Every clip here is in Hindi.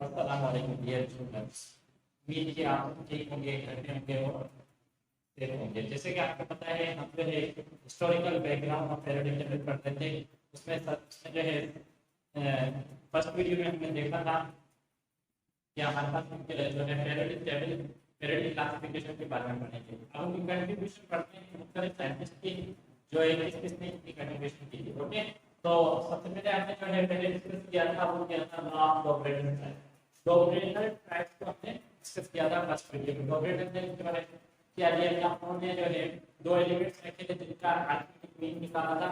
अस्सलाम वालेकुम डियर स्टूडेंट्स। उम्मीद कि आप सब ठीक होंगे, घर में होंगे और सेफ होंगे। जैसे कि आपको पता है, हम जो है historical background of faradic table पढ़ते थे। उसमें जो है फर्स्ट वीडियो में हमने देखा था कि हमारे पास जो है फेरेडिक टेबल, फेरेडिक क्लासिफिकेशन के बारे में पढ़ेंगे। अब हम कंट्रीब्यूशन पढ़ते हैं मुख्तलिफ साइंटिस्ट की, जो है किस किसने कितनी कंट्रीब्यूशन की थी। ओके, तो सबसे पहले हमने जो है पहले डिस्कस किया था, वो किया था लॉ ऑफ डॉग्रेनल टाइप। डॉग्रेनल टाइप को हमने डिस्कस किया था फर्स्ट वीडियो में। डॉग्रेनल टाइप के बारे में क्या दिया कि हमने जो है दो एलिमेंट्स रखे थे जिनका अल्टीमेट मीन निकाला था।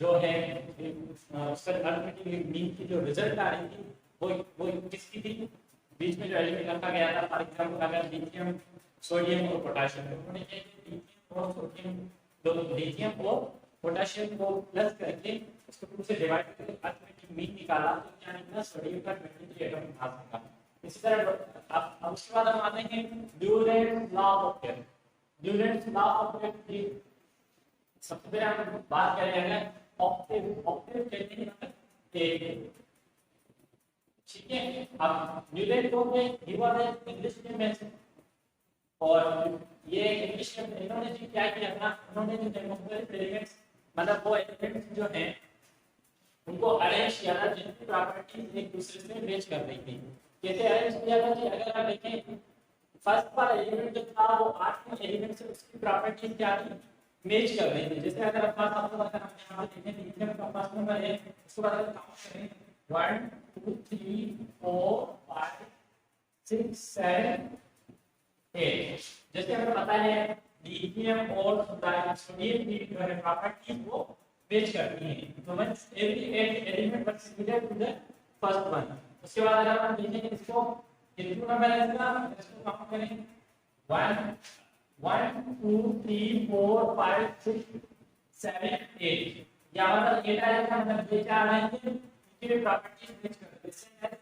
जो है उसका अल्टीमेट मीन की जो रिजल्ट आ रही थी वो किसकी थी, बीच में जो एलिमेंट रखा गया था। फॉर एग्जांपल अगर लिथियम, सोडियम और पोटेशियम, उन्होंने लिथियम और सोडियम, दो लिथियम और पोटेशियम को प्लस करके उसको 2 से डिवाइड करके अल्टीमेट मीन निकाला, तो क्या निकला, सोडियम का 23 एटॉमिक मास निकला। इसी तरह अब उसके बाद हम आते हैं Durant law of care. Durant law of care सबसे पहले हम बात करेंगे ऑक्टेव। ऑक्टेव कहते हैं एक, ठीक है। अब न्यूटन को ही वाज इंग्लिश में मेंशन, और ये इंग्लिश में इन्होंने जी क्या किया था, उन्होंने जो डेमोक्रेटिक एलिमेंट्स, मतलब वो एलिमेंट्स जो हैं उनको अरेंज किया था जिनकी प्रॉपर्टीज एक दूसरे से मैच कर रही थी। कैसे अरेंज किया था कि अगर आप देखें फर्स्ट वाला एलिमेंट जो था वो आठवें एलिमेंट से उसकी प्रॉपर्टीज क्या थी, मैच कर रही थी। जैसे अगर आप यहां पे देखें लिथियम का फर्स्ट नंबर है, उसके बाद अगर काउंट करें 1 2 3 4 5 6 7 8, जैसे हमें पता है लिथियम और सोडियम की जो है प्रॉपर्टीज वो मैच करती हैं। तो means every element must similar to the first one. उसके बाद अगर हम देखें इसको, कितने नंबर है इसको काउंट करें 1 1 2 3 4 5 6 7 8, या मतलब 8 आया था, मतलब ये क्या आ रहे थे, इनकी प्रॉपर्टीज मैच करते हैं। इससे क्या है,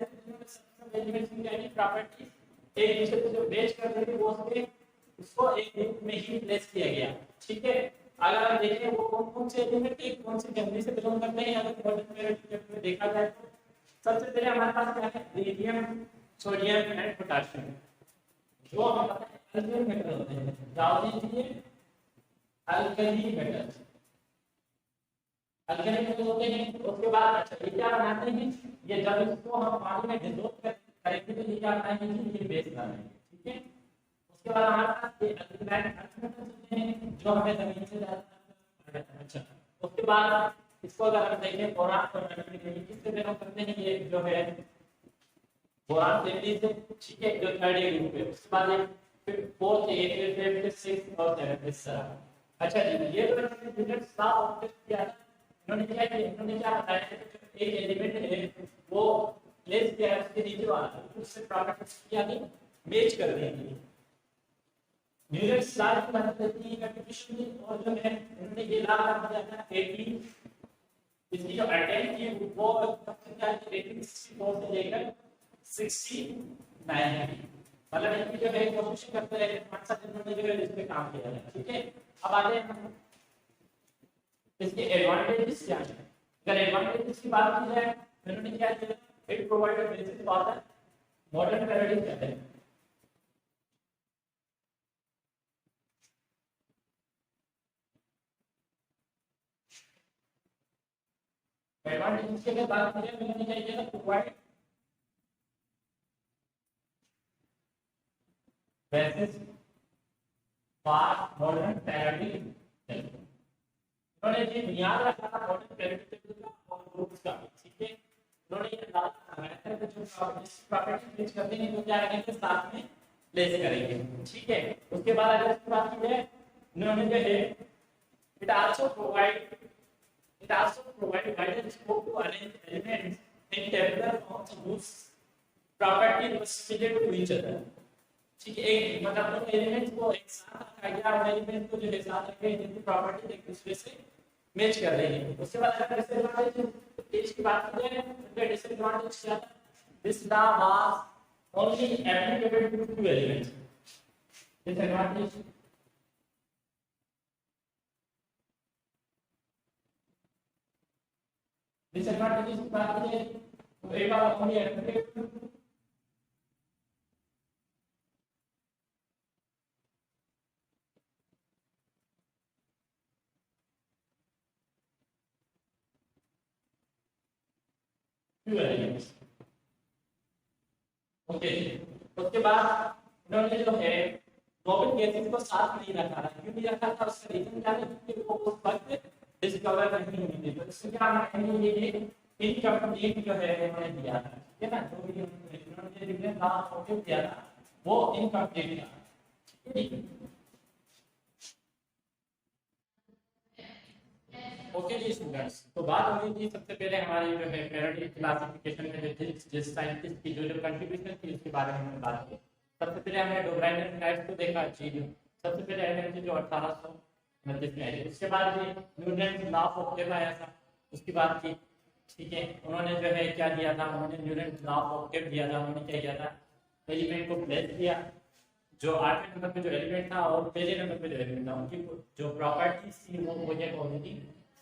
सब एलिमेंट्स की यानी प्रॉपर्टीज एक दूसरे से जो मैच कर रहे थे वो उसको एक ग्रुप में ही प्लेस किया गया। ठीक है, अगर आप देखें वो कौन कौन से एलिमेंट है, कौन सी फैमिली से बिलोंग करते हैं, अगर मॉडर्न पीरियड में देखा जाए तो सबसे पहले हमारे पास क्या है, लिथियम, सोडियम एंड पोटेशियम, जो हमें पता है अल्कली मेटल होते हैं। जाओ अल्कली मेटल, अल्कली मेटल होते हैं। उसके बाद अच्छा ये क्या बनाते हैं, ये जब इसको हम पानी में डिसॉल्व करेंगे तो ये क्या बनाएंगे, ये बेस बनाएंगे। ठीक है, उसके बाद हमारे पास ये अल्कलाइन अर्थ मेटल्स होते हैं जो हमें जमीन से ज्यादा। अच्छा, उसके बाद इसको अगर हम देखें बोरान और मैग्नीशियम किससे बिलोंग करते हैं, ये जो है बोरान फैमिली से। ठीक है, जो थर्ड ग्रुप है। उसके बाद ये फिर फोर्थ है, फिर फिफ्थ, सिक्स्थ और सेवंथ इस तरह। अच्छा जी, ये जो यूनिट साफ ऑब्जेक्ट किया है, इन्होंने क्या किया, इन्होंने क्या बताया कि एक एलिमेंट है वो प्लेस किया है, उसके नीचे वाला उससे प्रॉपर्टीज क्या है, मैच कर देंगे। न्यूटन लाल की मदद करती है कंट्रीब्यूशन की, और जो है उन्होंने ये लाल बना दिया था 80, इसकी जो अटेम्प्ट थी वो सबसे क्या थी, 1864 से लेकर 69, मतलब इनकी जो है कोशिश करते रहे 5 साल इन्होंने जो है इस पे काम किया है। ठीक है, अब आगे हम इसके एडवांटेजेस क्या है। अगर एडवांटेजेस की बात की जाए तो इन्होंने क्या किया, it provide a basis for the modern paradigm कहते हैं। एडवांटेजेस की अगर बात करें तो इन्होंने क्या किया, provide basis for modern paradigm. उन्होंने ये बुनियाद रखा था मॉडर्न पैराडाइम का और ग्रुप्स का। ठीक है, उन्होंने ये लाल बनाया था कि जो प्रॉपर्टी प्लेस करते हैं तो क्या करेंगे, साथ में प्लेस करेंगे। ठीक है, उसके बाद अगर इसकी बात की जाए, उन्होंने जो है it also provide wider scope to arrange elements in tabular forms whose property was similar to each other। ठीक है, एक मतलब दो एलिमेंट्स को एक साथ रखा गया और एलिमेंट को जो है साथ रखे हैं जिनकी प्रॉपर्टी एक दूसरे से मैच कर रही है। उसके बाद अगर डिसएडवांटेज की बात की जाए तो डिसएडवांटेज क्या था, this law was only applicable to two elements. Disadvantage disadvantages की बात की जाए तो एक बार only applicable few elements. Okay, उसके बाद इन्होंने जो है नोबेल गैसेस को साथ नहीं रखा था। क्यों नहीं रखा था उसका रीजन क्या है? क्योंकि वो उस वक्त डिस्कवर नहीं हुई थी। तो इससे क्या है, ये इनकम्प्लीट जो है इन्होंने दिया था, ठीक है ना। जो भी इन्होंने रीजन था वो दिया था वो इनकम्प्लीट था, ठीक है। ओके जी स्टूडेंट्स, तो बात हो रही थी सबसे पहले हमारी जो है पीरियोडिक क्लासिफिकेशन में जिस साइंटिस्ट की जो कंट्रीब्यूशन थी उसके बारे में हमने बात की। सबसे पहले हमने डोब्राइन टाइप्स को देखा जी। सबसे पहले एलिमेंट जो 1829 में आई, उसके बाद जी न्यूटन लॉ ऑफ ऑक्टेव आया था, उसकी बात की, ठीक है। उन्होंने जो है क्या दिया था, उन्होंने न्यूटन लॉ ऑफ ऑक्टेव दिया था। उन्होंने क्या किया था, एलिमेंट को प्लेस किया, जो 8वें नंबर पे जो एलिमेंट था और पहले नंबर पे जो एलिमेंट था उनकी जो प्रॉपर्टीज थी वो क्या हो रही थी,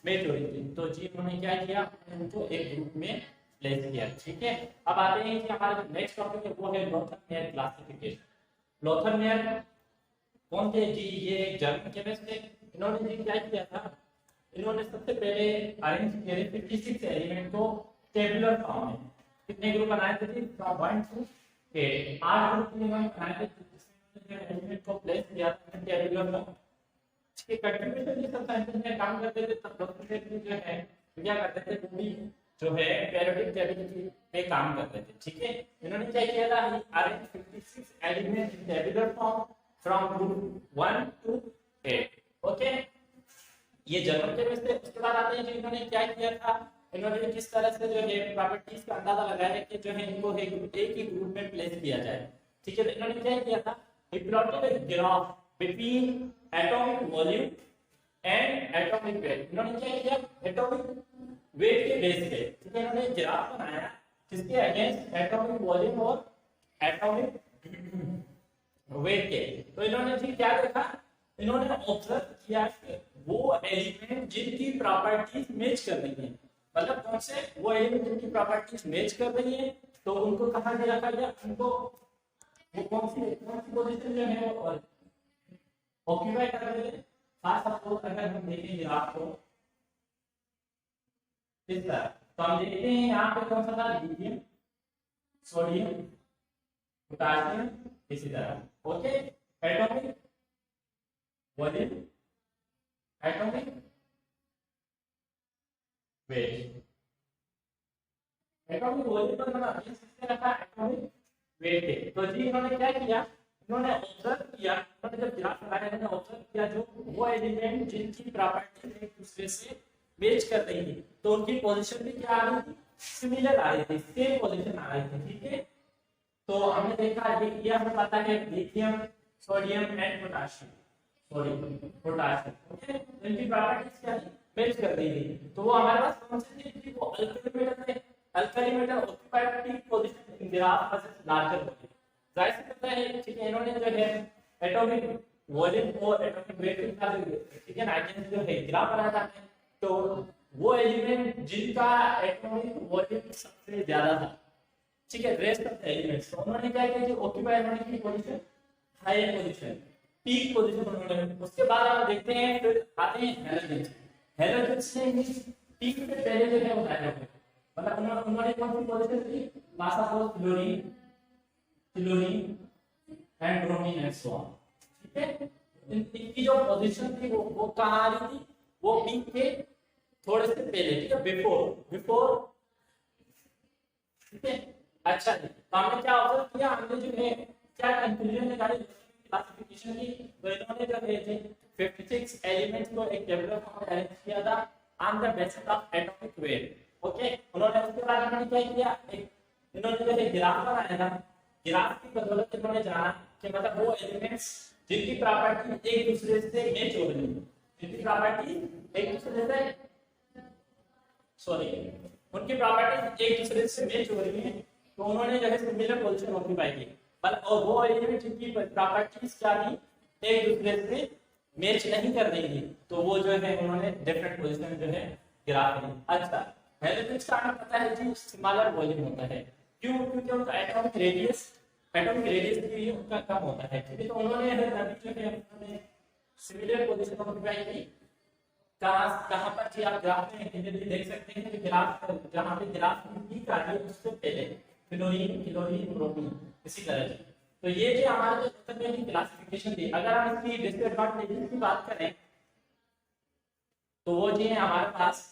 मैच हो रही थी। तो जी उन्होंने क्या किया, उनको एक ग्रुप में प्लेस किया, ठीक है। अब आते हैं कि हमारा जो नेक्स्ट टॉपिक है वो है लोथर-मेयर क्लासिफिकेशन। लोथर-मेयर कौन थे जी? ये एक जर्मन केमिस्ट थे। इन्होंने जी क्या किया था, इन्होंने सबसे पहले अरेंज किए 56 एलिमेंट को टेबुलर फॉर्म में। कितने ग्रुप बनाए थे जी? फ्रॉम 1 टू 8 8 ग्रुप इन्होंने बनाए थे, जिसमें एलिमेंट को प्लेस किया था टेबुलर फॉर्म। इसके कंट्रीब्यूशन ये सब साइंटिस्ट में काम करते थे, तब लोग जो है क्या करते थे, वो भी जो है पीरियोडिक टेबल पे काम करते थे, ठीक है। इन्होंने क्या किया था, arrange 56 element in tabular form from group 1 to 8। Okay, ये जर्मन केमिस्ट थे। उसके बाद आते हैं कि इन्होंने क्या किया था, इन्होंने किस तरह से जो है प्रॉपर्टीज का अंदाजा लगाया कि जो है इनको एक ही ग्रुप में प्लेस किया जाए, ठीक है। तो इन्होंने क्या किया था, he plotted a graph between atomic volume and atomic weight। इन्होंने क्या किया, एटॉमिक वेट के बेस पे, ठीक है, इन्होंने ग्राफ बनाया जिसके अगेंस्ट एटॉमिक वॉल्यूम और एटॉमिक वेट के। तो इन्होंने जी क्या देखा, इन्होंने ऑब्जर्व किया कि वो एलिमेंट जिनकी प्रॉपर्टीज मैच कर रही हैं, मतलब कौन से वो एलिमेंट जिनकी प्रॉपर्टीज मैच कर रही हैं, तो उनको कहां पे रखा गया, उनको वो कौन सी पोजीशन जो है वो ऑक्यूपाई कर रहे हैं। खास आपको अगर हम देखेंगे आपको इस तरह, तो हम देखते हैं यहाँ पे कौन सा था, लिथियम, सोडियम, पोटेशियम, इसी तरह। Okay, atomic volume, atomic weight, atomic volume पर मैंने अभी से रखा एटॉमिक वेट है। तो जी इन्होंने क्या किया, इन्होंने ऑब्जर्व किया, इन्होंने जब ग्राफ लगाया इन्होंने ऑब्जर्व किया जो वो एलिमेंट जिनकी प्रॉपर्टीज एक दूसरे से मैच कर रही थी, तो उनकी पोजीशन भी क्या आ रही थी, सिमिलर आ रही थी, सेम पोजीशन आ रही थी, ठीक है। तो हमने देखा ये हमें पता है lithium, sodium and potassium, potassium, okay, इनकी प्रॉपर्टीज क्या थी, मैच कर रही थी। तो वो हमारे पास कौन सी थी, वो अल्कली मेटल थे। अल्कली मेटल ऑक्यूपाइड थी position in graph versus larger volume. जाहिर सी बात है, ठीक है, इन्होंने जो है एटॉमिक वॉल्यूम और एटॉमिक वेट के साथ, ठीक है ना, अगेंस्ट जो है ग्राफ बनाया था, तो वो एलिमेंट जिनका एटॉमिक वॉल्यूम सबसे ज्यादा था, ठीक है, रेस्ट ऑफ द एलिमेंट्स, तो उन्होंने क्या किया, जो ऑक्यूपाई होने की position, higher position, peak position उन्होंने। उसके बाद आप देखते हैं फिर आते हैं हैलोजेंस। हैलोजेंस ने पीक से पहले जो है वो हायर, मतलब उन्होंने कौन सी पोजीशन थी, mass of chlorine, and bromine and so on, ठीक है। इनकी जो पोजीशन थी वो कहां आ रही थी, वो पीक के थोड़े से पहले, ठीक है, बिफोर, ठीक है। अच्छा जी, तो हमने क्या ऑब्जर्व किया, हमने जो है क्या कंक्लूजन निकाली क्लासिफिकेशन की, तो इन्होंने जो है 56 एलिमेंट्स को एक टेबल फॉर्म में अरेंज किया था on the basis of atomic weight. Okay, उन्होंने उसके बाद उन्होंने क्या किया, इन्होंने जो है ग्राफ बनाया था, ग्राफ की बदौलत इन्होंने जाना कि मतलब वो एलिमेंट्स जिनकी प्रॉपर्टी एक दूसरे से मैच हो रही है, जिनकी प्रॉपर्टी एक दूसरे से, सॉरी, उनकी प्रॉपर्टी एक दूसरे से मैच हो रही है, तो उन्होंने जो है सिमिलर पोजीशन ऑक्यूपाई की। और वो एलिमेंट जिनकी प्रॉपर्टीज क्या थी, एक दूसरे से मैच नहीं कर रही थी, तो वो जो है उन्होंने डिफरेंट पोजीशन जो है ग्राफ दी। अच्छा, हैलोजेंस का हमें पता है जी स्मॉलर वॉल्यूम होता है, क्यों, क्योंकि उनका एटॉमिक रेडियस भी उनका कम होता है, ठीक है। तो उन्होंने अभी जो है उन्होंने सिमिलर पोजीशन ऑक्यूपाई की कहाँ पर जी आप ग्राफ में क्लियरली देख सकते हैं कि ग्राफ जहाँ पे ग्राफ की पीक आ रही है उससे पहले फ्लोरीन क्लोरीन ब्रोमीन इसी तरह से। तो ये जो हमारे जो पुस्तक में क्लासिफिकेशन थी, अगर हम इसकी डिसएडवांटेजेस की बात करें तो वो जी है हमारे पास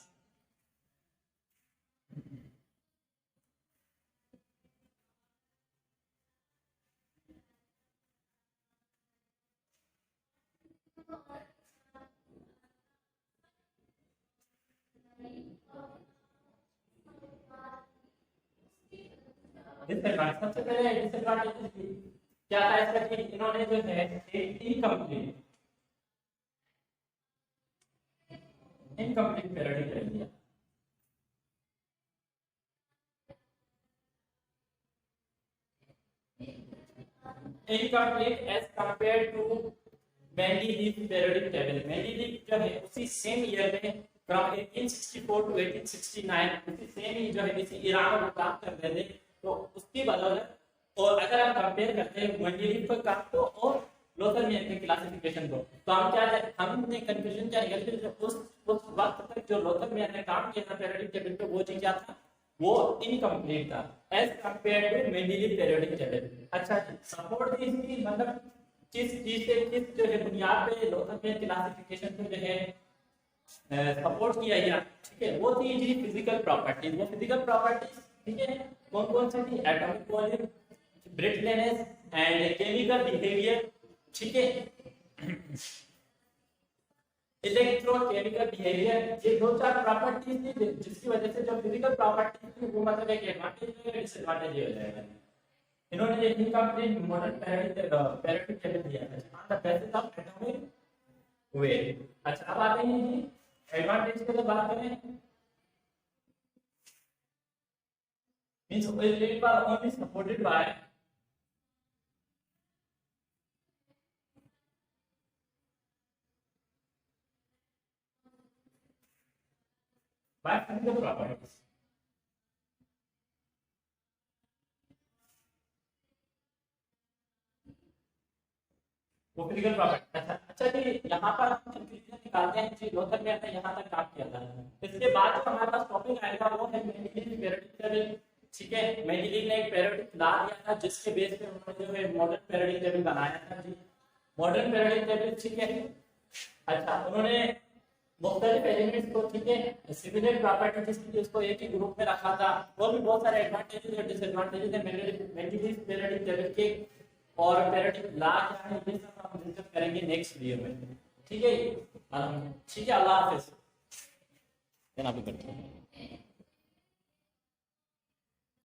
डिसएडवांटेज। सबसे पहले डिसएडवांटेज क्या था इसका कि इन्होंने जो है इनकम्प्लीट पैराडाइम कर दिया। Incomplete as compare to Mendeleev periodic table. Mendeleev जो है उसी सेम ईयर में फ्रॉम 1864 टू 1869 उसी सेम ही जो है इसी ईरान में काम कर रहे थे। तो उसकी बदौलत और अगर हम कंपेयर करते हैं मेंडेलीव का काम को और लोथर में के क्लासिफिकेशन को, तो हम क्या हमने कंफ्यूजन क्या निकल कि उस वक्त तक जो लोथर में ने काम किया था पीरियोडिक टेबल पे वो चीज क्या था, वो इनकम्प्लीट था as compare to Mendeleev periodic table. अच्छा सपोर्ट दी इसकी मतलब किस चीज से किस जो है बुनियाद पे लोथर में क्लासिफिकेशन को जो है सपोर्ट किया गया, ठीक है, वो थी जी फिजिकल प्रॉपर्टीज। वो फिजिकल प्रॉपर्टीज ठीक है कौन कौन सी थी, atomic volume, brittleness and chemical behaviour, ठीक है, इलेक्ट्रोकेमिकल बिहेवियर। ये दो चार प्रॉपर्टीज थी जिसकी वजह से जो फिजिकल प्रॉपर्टीज थी वो मतलब एक एडवांटेज है डिसएडवांटेज हो जाएगा। इन्होंने ये इनकम्प्लीट मॉडर्न पैरेटिक टेबल दिया था जहां the basis of atomic weight. अच्छा अब आते हैं जी एडवांटेज की बात करें means it was only supported by physical properties। वो फिजिकल प्रॉपर्टी। अच्छा जी यहाँ पर हम कंक्लूजन निकालते हैं जी लोथर ने यहाँ तक काम किया था। इसके बाद जो हमारे पास टॉपिक आएगा वो है मेंडेलीव पीरियोडिक टेबल, ठीक है। मेंडेलीव ने एक पीरियोडिक ला दिया था जिसके बेस पे उन्होंने जो है मॉडर्न पीरियोडिक टेबल बनाया था जी, मॉडर्न पीरियोडिक टेबल, ठीक है। अच्छा उन्होंने मुख्तलिफ एलिमेंट्स को, ठीक है, सिमिलर प्रॉपर्टीज के लिए उसको एक ही ग्रुप में रखा था। और भी बहुत सारे एडवांटेजेस और डिसएडवांटेजेस है मेंडेलीव पीरियोडिक टेबल के और पीरियोडिक ला क्या है ये सब हम डिस्कस करेंगे नेक्स्ट वीडियो में, ठीक है। ठीक है, अल्लाह हाफिज।